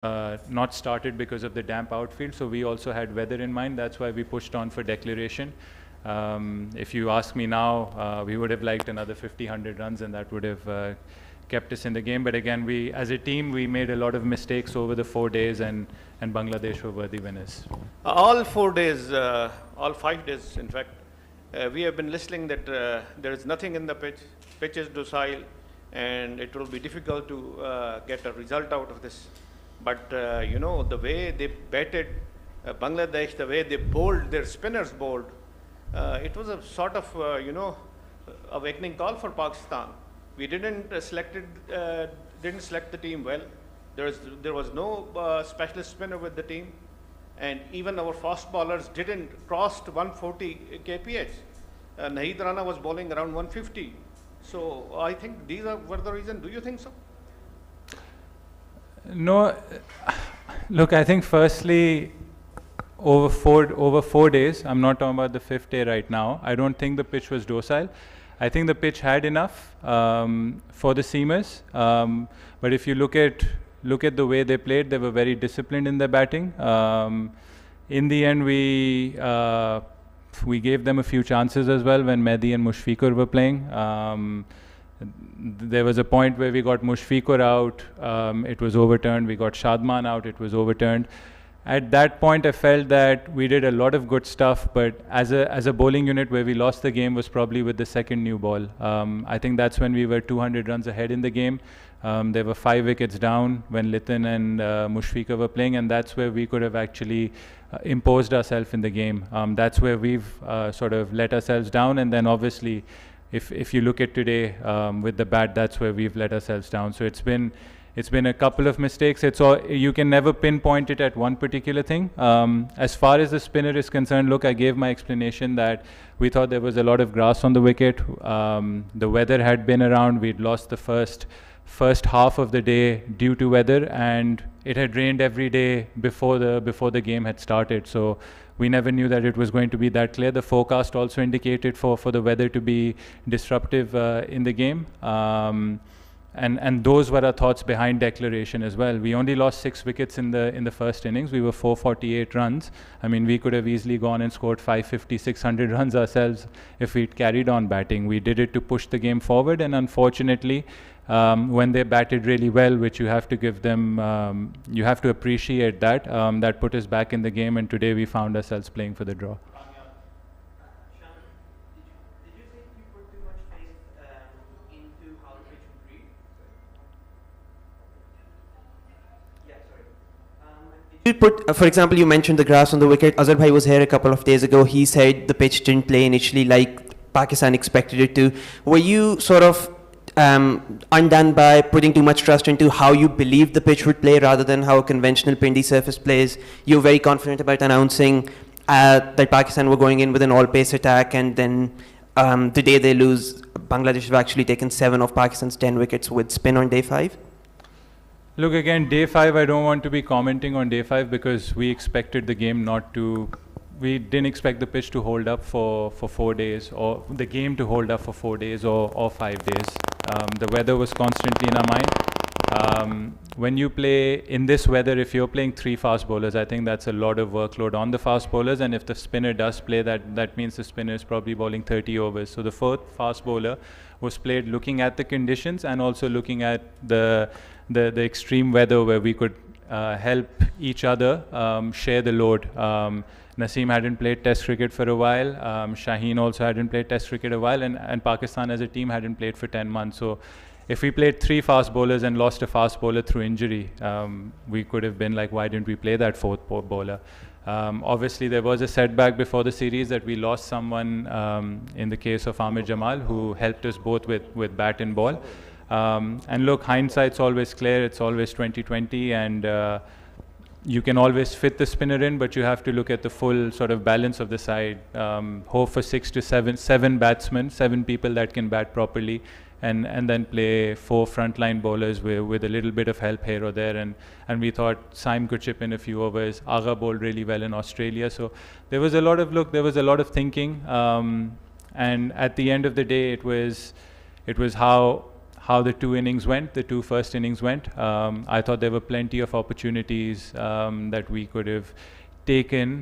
not started because of the damp outfield, so we also had weather in mind. That's why we pushed on for declaration. If you ask me now, we would have liked another 50, 100 runs, and that would have kept us in the game. But again, we, as a team, we made a lot of mistakes over the 4 days, and Bangladesh were worthy winners. All 4 days, all 5 days, in fact, we have been listening that there is nothing in the pitch. Pitch is docile, and it will be difficult to get a result out of this. But you know, the way they batted Bangladesh, the way they bowled, their spinners bowled, it was a sort of you know, awakening call for Pakistan. We didn't select the team well. There was no specialist spinner with the team, and even our fast bowlers didn't cross 140 kph. Naheed Rana was bowling around 150. So I think these were the reason. Do you think so? No, look, I think firstly, over 4 days, I'm not talking about the 5th day right now, I don't think the pitch was docile. I think the pitch had enough for the seamers, but if you look at the way they played, they were very disciplined in their batting. In the end, we gave them a few chances as well when Mehdi and Mushfiqur were playing. There was a point where we got Mushfiqur out, it was overturned. We got Shadman out, it was overturned. At that point, I felt that we did a lot of good stuff, but as a bowling unit, where we lost the game was probably with the second new ball. I think that's when we were 200 runs ahead in the game. There were 5 wickets down when Litan and Mushfiqur were playing, and that's where we could have actually imposed ourselves in the game. That's where we've sort of let ourselves down, and then obviously, if you look at today with the bat, that's where we've let ourselves down. So it's been a couple of mistakes. You can never pinpoint it at one particular thing. As far as the spinner is concerned, look, I gave my explanation that we thought there was a lot of grass on the wicket. The weather had been around. We'd lost the first half of the day due to weather, and it had rained every day before the game had started. So we never knew that it was going to be that clear. The forecast also indicated for the weather to be disruptive in the game. And those were our thoughts behind declaration as well. We only lost 6 wickets in the first innings. We were 448 runs. I mean, we could have easily gone and scored 550, 600 runs ourselves if we'd carried on batting. We did it to push the game forward, and unfortunately, when they batted really well, which you have to give them, you have to appreciate that, that put us back in the game, and today we found ourselves playing for the draw. You put, for example, you mentioned the grass on the wicket. Azhar Bhai was here a couple of days ago. He said the pitch didn't play initially like Pakistan expected it to. Were you sort of undone by putting too much trust into how you believed the pitch would play rather than how a conventional Pindi surface plays? You were very confident about announcing that Pakistan were going in with an all-pace attack, and then the day they lose, Bangladesh have actually taken 7 of Pakistan's 10 wickets with spin on day 5? Look, again, day 5, I don't want to be commenting on day 5 because we expected the game we didn't expect the pitch to hold up for 4 days, or the game to hold up for 4 days or 5 days. The weather was constantly in our mind. When you play in this weather, if you're playing 3 fast bowlers, I think that's a lot of workload on the fast bowlers, and if the spinner does play, that means the spinner is probably bowling 30 overs. So the 4th fast bowler was played looking at the conditions and also looking at the extreme weather, where we could help each other share the load. Naseem hadn't played Test cricket for a while. Shaheen also hadn't played Test cricket a while, and Pakistan as a team hadn't played for 10 months. So if we played 3 fast bowlers and lost a fast bowler through injury, we could have been like, why didn't we play that 4th bowler? Obviously, there was a setback before the series that we lost someone in the case of Amir Jamal, who helped us both with bat and ball. And look, hindsight's always clear. It's always 2020, and you can always fit the spinner in, but you have to look at the full sort of balance of the side. Hope for 6 to 7 batsmen, 7 people that can bat properly, and then play 4 frontline bowlers with a little bit of help here or there. And we thought Saim could chip in a few overs. Agha bowled really well in Australia. So there was a lot of thinking. And at the end of the day, it was how how the two first innings went. I thought there were plenty of opportunities that we could have taken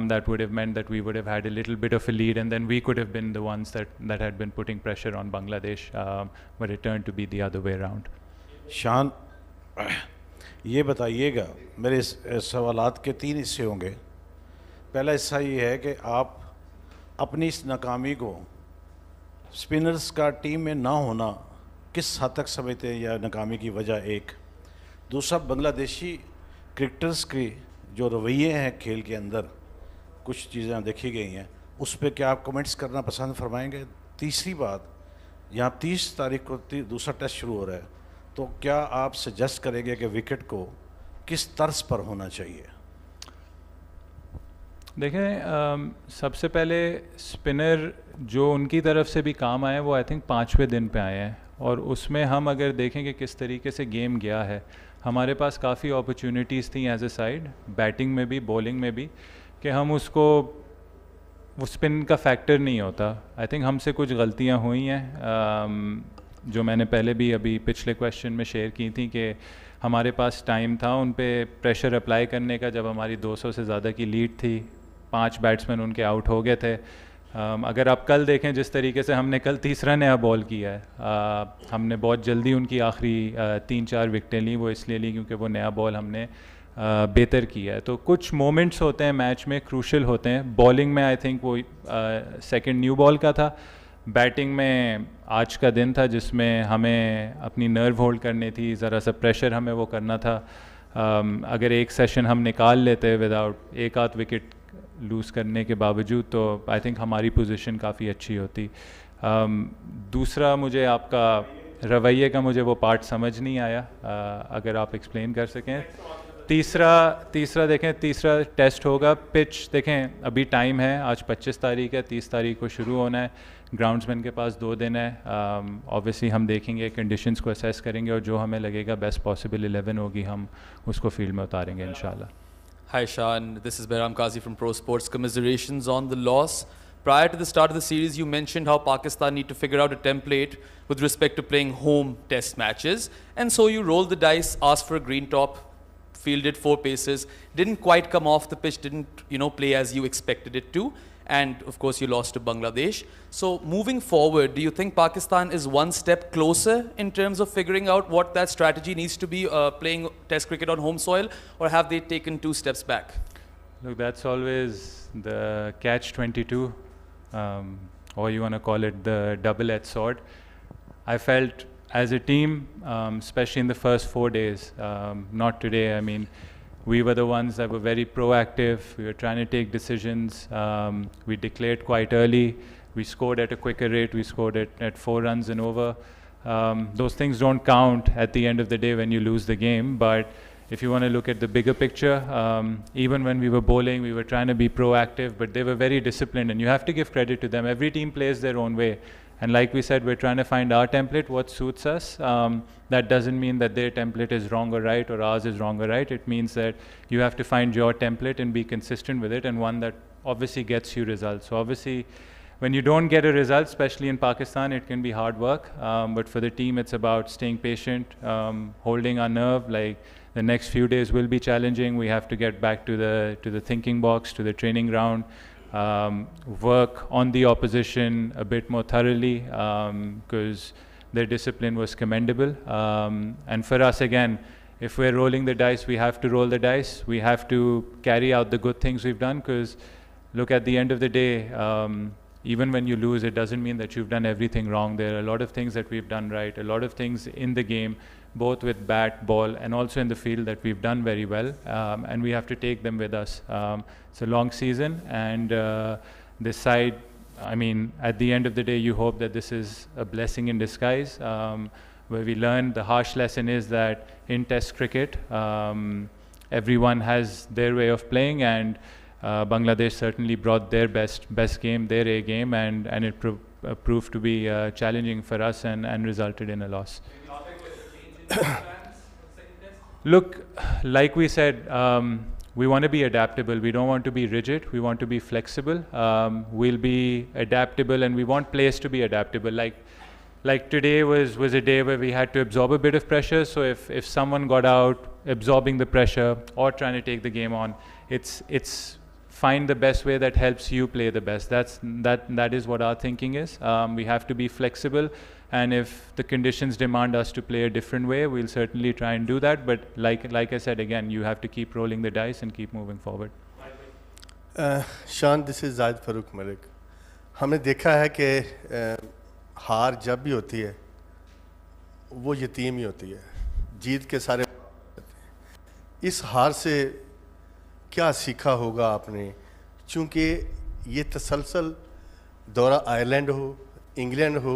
that would have meant that we would have had a little bit of a lead, and then we could have been the ones that had been putting pressure on Bangladesh, but it turned to be the other way around. शान, ये बताइएगा, मेरे सवालात के 3 हिस्से होंगे। पहला हिस्सा ये है कि आप अपनी इस नाकामी को स्पिनर्स का टीम में ना होना किस हद तक समझते हैं, या नाकामी की वजह एक। दूसरा, बांग्लादेशी क्रिकेटर्स के जो रवैये हैं खेल के अंदर, कुछ चीज़ें देखी गई हैं, उस पर क्या आप कमेंट्स करना पसंद फरमाएंगे। तीसरी बात, यहाँ 30 तारीख को दूसरा टेस्ट शुरू हो रहा है, तो क्या आप सजेस्ट करेंगे कि विकेट को किस तर्ज पर होना चाहिए। देखें, सबसे पहले स्पिनर जो उनकी तरफ से भी काम आए वो आई थिंक 5वें दिन पे आए हैं, और उसमें हम अगर देखें कि किस तरीके से गेम गया है, हमारे पास काफ़ी अपॉर्चुनिटीज़ थी एज ए साइड, बैटिंग में भी बॉलिंग में भी, कि हम उसको, वो स्पिन का फैक्टर नहीं होता। आई थिंक हमसे कुछ गलतियां हुई हैं जो मैंने पहले भी अभी पिछले क्वेश्चन में शेयर की थी, कि हमारे पास टाइम था उन पे प्रेशर अप्लाई करने का जब हमारी 200 से ज़्यादा की लीड थी, 5 बैट्समैन उनके आउट हो गए थे। अगर आप कल देखें जिस तरीके से हमने कल तीसरा नया बॉल किया है, हमने बहुत जल्दी उनकी आखिरी 3-4 विकटें ली, वो इसलिए ली क्योंकि वो नया बॉल हमने बेहतर किया है। तो कुछ मोमेंट्स होते हैं मैच में, क्रूशल होते हैं। बॉलिंग में आई थिंक वो सेकंड न्यू बॉल का था, बैटिंग में आज का दिन था जिसमें हमें अपनी नर्व होल्ड करनी थी, ज़रा सा प्रेशर हमें वो करना था। अगर एक सेशन हम निकाल लेते विदाउट एक आध विकेट लूज़ करने के बावजूद, तो आई थिंक हमारी पोजीशन काफ़ी अच्छी होती। दूसरा, मुझे आपका रवैये का मुझे वो पार्ट समझ नहीं आया, अगर आप एक्सप्लेन कर सकें। तीसरा देखें, तीसरा टेस्ट होगा, पिच देखें अभी टाइम है, आज 25 तारीख है, 30 तारीख को शुरू होना है, ग्राउंड्समैन के पास 2 दिन है। ऑब्वियसली हम देखेंगे, कंडीशंस को असेस करेंगे, और जो हमें लगेगा बेस्ट पॉसिबल 11 होगी, हम उसको फील्ड में उतारेंगे इंशाल्लाह। Hi Shan, this is Behram Qazi from Pro Sports. Commiserations on the loss. Prior to the start of the series, you mentioned how Pakistan need to figure out a template with respect to playing home test matches. And so you rolled the dice, asked for a green top, fielded 4 paces, didn't quite come off the pitch, didn't play as you expected it to. And of course you lost to Bangladesh. So moving forward, do you think Pakistan is one step closer in terms of figuring out what that strategy needs to be playing test cricket on home soil, or have they taken 2 steps back? Look, that's always the catch-22, or you want to call it the double-edged sword. I felt as a team, especially in the first 4 days, not today, I mean, we were the ones that were very proactive. We were trying to take decisions. We declared quite early. We scored at a quicker rate. We scored at 4 runs and over. Those things don't count at the end of the day when you lose the game. But if you want to look at the bigger picture, even when we were bowling, we were trying to be proactive, but they were very disciplined, and you have to give credit to them. Every team plays their own way. And like we said, we're trying to find our template, what suits us. That doesn't mean that their template is wrong or right, or ours is wrong or right. It means that you have to find your template and be consistent with it, and one that obviously gets you results. So obviously, when you don't get a result, especially in Pakistan, it can be hard work. But for the team, it's about staying patient, holding our nerve. Like, the next few days will be challenging. We have to get back to the thinking box, to the training ground. Work on the opposition a bit more thoroughly, because their discipline was commendable. And for us, again, if we're rolling the dice, we have to roll the dice. We have to carry out the good things we've done, because look, at the end of the day, even when you lose, it doesn't mean that you've done everything wrong. There are a lot of things that we've done right, a lot of things in the game, both with bat, ball, and also in the field, that we've done very well, and we have to take them with us. It's a long season, and this side, I mean, at the end of the day, you hope that this is a blessing in disguise, where we learn the harsh lesson is that in Test cricket, everyone has their way of playing, and Bangladesh certainly brought their best game, their A game, and it proved to be challenging for us, and resulted in a loss. Look, like we said, we want to be adaptable. We don't want to be rigid. We want to be flexible. We'll be adaptable, and we want players to be adaptable. Like, like today was a day where we had to absorb a bit of pressure. So if someone got out, absorbing the pressure or trying to take the game on, it's find the best way that helps you play the best. That is what our thinking is. We have to be flexible, and if the conditions demand us to play a different way, we'll certainly try and do that. But like I said again, you have to keep rolling the dice and keep moving forward. शान, this is Zahid Farooq Malik. हमने देखा है कि हार जब भी होती है वो यतीम ही होती है, जीत के सारे. इस हार से क्या सीखा होगा आपने, चूँकि ये तसलसल दौरा आयरलैंड हो, इंग्लैंड हो,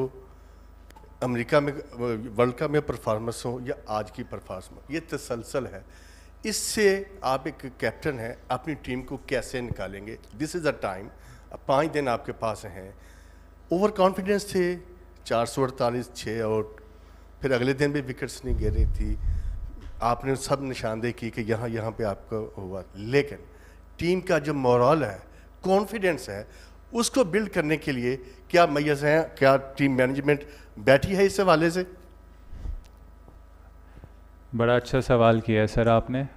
अमेरिका में वर्ल्ड कप में परफॉर्मेंस हो या आज की परफॉर्मेंस, ये तसलसल है. इससे आप एक कैप्टन हैं, अपनी टीम को कैसे निकालेंगे? This is a time. 5 दिन आपके पास हैं. ओवर कॉन्फिडेंस थे, 448 6 आउट, फिर अगले दिन भी विकेट्स नहीं गिर रही थी. आपने सब निशानदेही की कि यहाँ पे आपका हुआ, लेकिन टीम का जो मोरल है, कॉन्फिडेंस है, उसको बिल्ड करने के लिए क्या मैयस हैं? क्या टीम मैनेजमेंट बैठी है इस हवाले से? बड़ा अच्छा सवाल किया है सर आपने.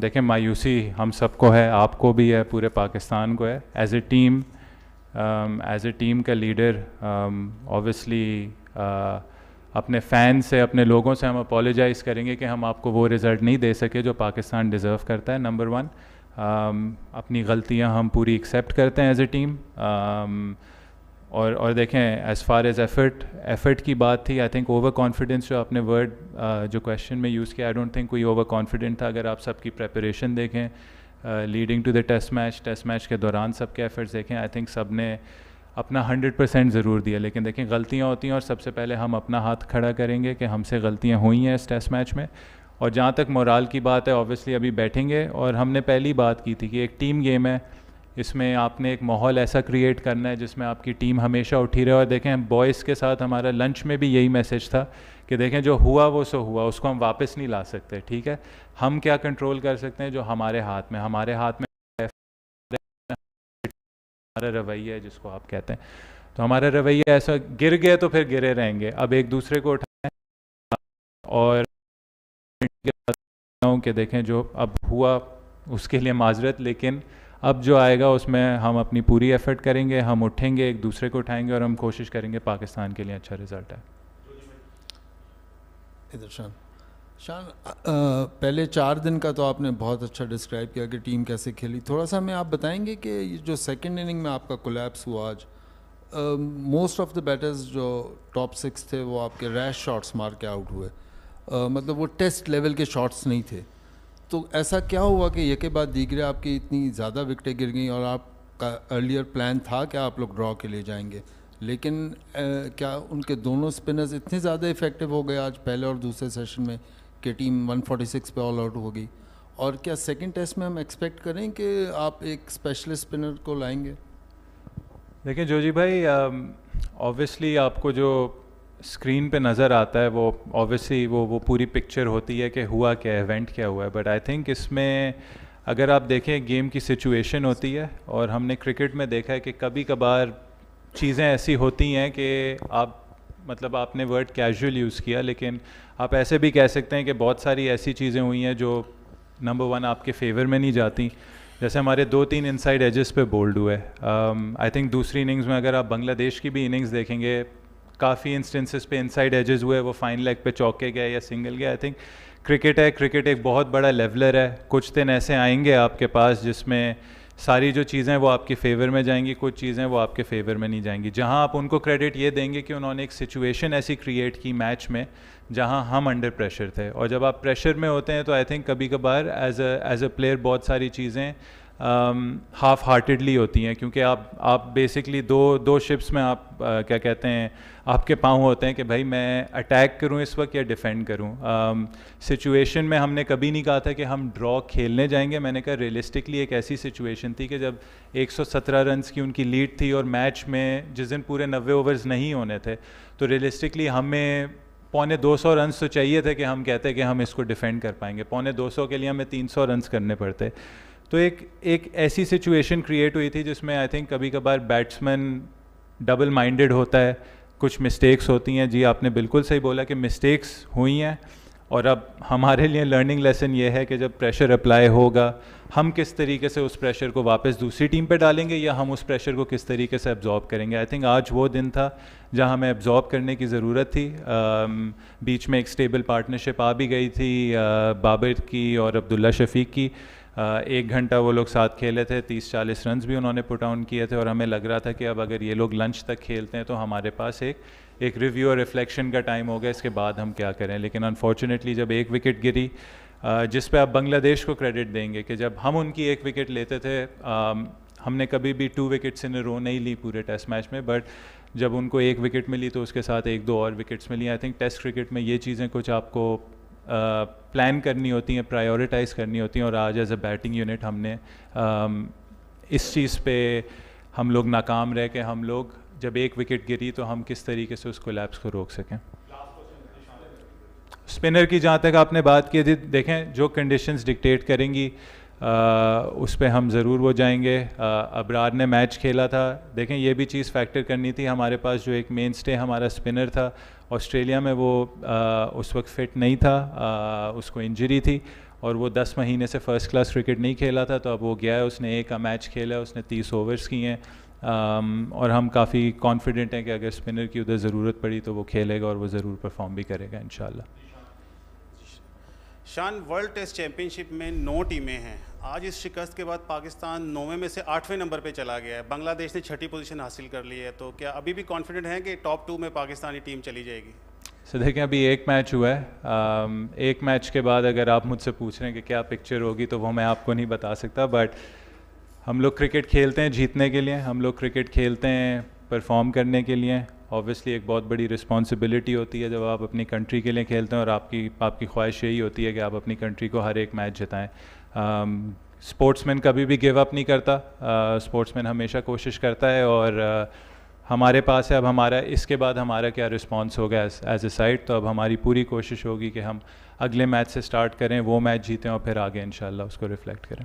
देखें, मायूसी हम सबको है, आपको भी है, पूरे पाकिस्तान को है. एज ए टीम का लीडर ऑब्वियसली अपने फ़ैन से, अपने लोगों से हम अपोलोजाइज़ करेंगे कि हम आपको वो रिज़ल्ट नहीं दे सके जो पाकिस्तान डिज़र्व करता है. नंबर 1, अपनी गलतियां हम पूरी एक्सेप्ट करते हैं एज ए टीम. और देखें, एज़ फार एज़ एफ़र्ट की बात थी, आई थिंक ओवर कॉन्फिडेंस जो आपने वर्ड जो क्वेश्चन में यूज़ किया, आई डोंट थिंक कोई ओवर कॉन्फिडेंट था. अगर आप सबकी प्रेपरेशन देखें leading to the test match के दौरान सबके एफर्ट्स देखें, आई थिंक सब ने अपना 100% ज़रूर दिया. लेकिन देखें, गलतियाँ होती हैं और सबसे पहले हम अपना हाथ खड़ा करेंगे कि हमसे गलतियाँ हुई हैं इस टेस्ट मैच में. और जहाँ तक मोराल की बात है, ऑब्वियसली अभी बैठेंगे और हमने पहली बात की थी कि एक टीम गेम है, इसमें आपने एक माहौल ऐसा क्रिएट करना है जिसमें आपकी टीम हमेशा उठी रहे. और देखें, बॉयज़ के साथ हमारा लंच में भी यही मैसेज था कि देखें, जो हुआ वो सो हुआ, उसको हम वापस नहीं ला सकते. ठीक है, हम क्या कंट्रोल कर सकते हैं? जो हमारे हाथ में हमारा रवैया है, जिसको आप कहते हैं. तो हमारा रवैया ऐसा, गिर गए तो फिर गिरे रहेंगे. अब एक दूसरे को उठाएं और कि देखें जो अब हुआ उसके लिए माजरत, लेकिन अब जो आएगा उसमें हम अपनी पूरी एफर्ट करेंगे, हम उठेंगे, एक दूसरे को उठाएंगे और हम कोशिश करेंगे पाकिस्तान के लिए अच्छा रिजल्ट है. इधर शान, पहले 4 दिन का तो आपने बहुत अच्छा डिस्क्राइब किया कि टीम कैसे खेली. थोड़ा सा हमें आप बताएंगे कि ये जो सेकंड इनिंग में आपका कोलैप्स हुआ आज, मोस्ट ऑफ द बैटर्स जो टॉप 6 थे वो आपके रैश शॉट्स मार के आउट हुए. मतलब वो टेस्ट लेवल के शॉट्स नहीं थे. तो ऐसा क्या हुआ कि ये के बाद दीगरे आपकी इतनी ज़्यादा विकेटें गिर गई? और आपका अर्लियर प्लान था कि आप लोग ड्रॉ के लिए जाएंगे, लेकिन क्या उनके दोनों स्पिनर्स इतने ज़्यादा इफेक्टिव हो गए आज पहले और दूसरे सेशन में कि टीम 146 पे ऑल आउट हो गई? और क्या सेकंड टेस्ट में हम एक्सपेक्ट करें कि आप एक स्पेशलिस्ट स्पिनर को लाएंगे? देखिए जोजी भाई, ऑब्वियसली आपको जो स्क्रीन पे नज़र आता है वो ऑब्वियसली वो पूरी पिक्चर होती है कि हुआ क्या है, इवेंट क्या हुआ है. बट आई थिंक इसमें अगर आप देखें, गेम की सिचुएशन होती है और हमने क्रिकेट में देखा है कि कभी कभार चीज़ें ऐसी होती हैं कि आप, मतलब आपने वर्ड कैजुअल यूज़ किया, लेकिन आप ऐसे भी कह सकते हैं कि बहुत सारी ऐसी चीज़ें हुई हैं जो नंबर 1 आपके फेवर में नहीं जाती. जैसे हमारे 2-3 इनसाइड एजेस पे बोल्ड हुए. आई थिंक दूसरी इनिंग्स में अगर आप बांग्लादेश की भी इनिंग्स देखेंगे, काफ़ी इंस्टेंसेस पे इनसाइड एजेस हुए, वो फाइन लेग पे चौके गए या सिंगल गए. आई थिंक क्रिकेट है, क्रिकेट एक बहुत बड़ा लेवलर है. कुछ दिन ऐसे आएंगे आपके पास जिसमें सारी जो चीज़ें वो आपके फेवर में जाएंगी, कुछ चीज़ें वो आपके फेवर में नहीं जाएंगी. जहां आप उनको क्रेडिट ये देंगे कि उन्होंने एक सिचुएशन ऐसी क्रिएट की मैच में जहां हम अंडर प्रेशर थे. और जब आप प्रेशर में होते हैं तो आई थिंक कभी कभार एज अ प्लेयर बहुत सारी चीज़ें हाफ हार्टेडली होती हैं, क्योंकि आप बेसिकली दो शिप्स में आप क्या कहते हैं, आपके पाँव होते हैं कि भाई मैं अटैक करूं इस वक्त या डिफेंड करूं. सिचुएशन में हमने कभी नहीं कहा था कि हम ड्रॉ खेलने जाएंगे. मैंने कहा रियलिस्टिकली एक ऐसी सिचुएशन थी कि जब 117 रन्स की उनकी लीड थी और मैच में जिस दिन पूरे 90 ओवर्स नहीं होने थे, तो रियलिस्टिकली हमें 250 रन्स तो चाहिए थे कि हम कहते कि हम इसको डिफेंड कर पाएंगे. 250 के लिए हमें 300 रन्स करने पड़ते. तो एक ऐसी सिचुएशन क्रिएट हुई थी जिसमें आई थिंक कभी कभार बैट्समैन डबल माइंडेड होता है. कुछ मिस्टेक्स होती हैं। जी आपने बिल्कुल सही बोला कि मिस्टेक्स हुई हैं, और अब हमारे लिए लर्निंग लेसन ये है कि जब प्रेशर अप्लाई होगा हम किस तरीके से उस प्रेशर को वापस दूसरी टीम पे डालेंगे या हम उस प्रेशर को किस तरीके से एब्जॉर्ब करेंगे। आई थिंक आज वो दिन था जहां हमें एब्जॉर्ब करने की ज़रूरत थी। बीच में एक स्टेबल पार्टनरशिप आ भी गई थी बाबर की और अब्दुल्ला शफीक की। 1 घंटा वो लोग साथ खेले थे, 30-40 रन्स भी उन्होंने पुट ऑन किए थे, और हमें लग रहा था कि अब अगर ये लोग लंच तक खेलते हैं तो हमारे पास एक रिव्यू और रिफ्लेक्शन का टाइम हो गया, इसके बाद हम क्या करें। लेकिन अनफॉर्चुनेटली जब एक विकेट गिरी, जिस पे आप बांग्लादेश को क्रेडिट देंगे कि जब हम उनकी एक विकेट लेते थे, हमने कभी भी 2 विकेट्स इन अ रो नहीं ली पूरे टेस्ट मैच में, बट जब उनको 1 विकेट मिली तो उसके साथ 1-2 और विकेट्स मिली। आई थिंक टेस्ट क्रिकेट में ये चीज़ें कुछ आपको प्लान करनी होती हैं, प्रायोरिटाइज़ करनी होती हैं, और आज एज अ बैटिंग यूनिट हमने इस चीज़ पे हम लोग नाकाम रह के हम लोग जब 1 विकेट गिरी तो हम किस तरीके से उस कोलैप्स को रोक सकें। स्पिनर की जहाँ तक आपने बात की थी, देखें जो कंडीशंस डिक्टेट करेंगी उस पे हम ज़रूर वो जाएंगे। अबरार ने मैच खेला था, देखें ये भी चीज़ फैक्टर करनी थी। हमारे पास जो एक मेन स्टे हमारा स्पिनर था, ऑस्ट्रेलिया में वो उस वक्त फिट नहीं था, उसको इंजरी थी और वो 10 महीने से फ़र्स्ट क्लास क्रिकेट नहीं खेला था। तो अब वो गया है, उसने एक मैच खेला, उसने 30 ओवर्स किए हैं, और हम काफ़ी कॉन्फिडेंट हैं कि अगर स्पिनर की उधर ज़रूरत पड़ी तो वो खेलेगा और वो ज़रूर परफॉर्म भी करेगा इंशाल्लाह। शान, वर्ल्ड टेस्ट चैंपियनशिप में 9 टीमें हैं। आज इस शिकस्त के बाद पाकिस्तान 9वें में से 8वें नंबर पे चला गया है। बांग्लादेश ने 6ठी पोजीशन हासिल कर ली है। तो क्या अभी भी कॉन्फिडेंट हैं कि टॉप 2 में पाकिस्तानी टीम चली जाएगी? सो देखें, अभी एक मैच हुआ है, एक मैच के बाद अगर आप मुझसे पूछ रहे हैं कि क्या पिक्चर होगी तो वो मैं आपको नहीं बता सकता। बट हम लोग क्रिकेट खेलते हैं जीतने के लिए, हम लोग क्रिकेट खेलते हैं परफॉर्म करने के लिए। ऑब्वियसली एक बहुत बड़ी रिस्पॉन्सिबिलिटी होती है जब आप अपनी कंट्री के लिए खेलते हैं, और आपकी ख्वाहिश यही होती है कि आप अपनी कंट्री को हर एक मैच जिताएं। स्पोर्ट्समैन कभी भी गिव अप नहीं करता, स्पोर्ट्समैन हमेशा कोशिश करता है, और हमारे पास है अब हमारा इसके बाद हमारा क्या रिस्पॉन्स होगा एज ए साइड। तो अब हमारी पूरी कोशिश होगी कि हम अगले मैच से स्टार्ट करें, वो मैच जीतें और फिर आगे इंशाल्लाह उसको रिफ्लेक्ट करें।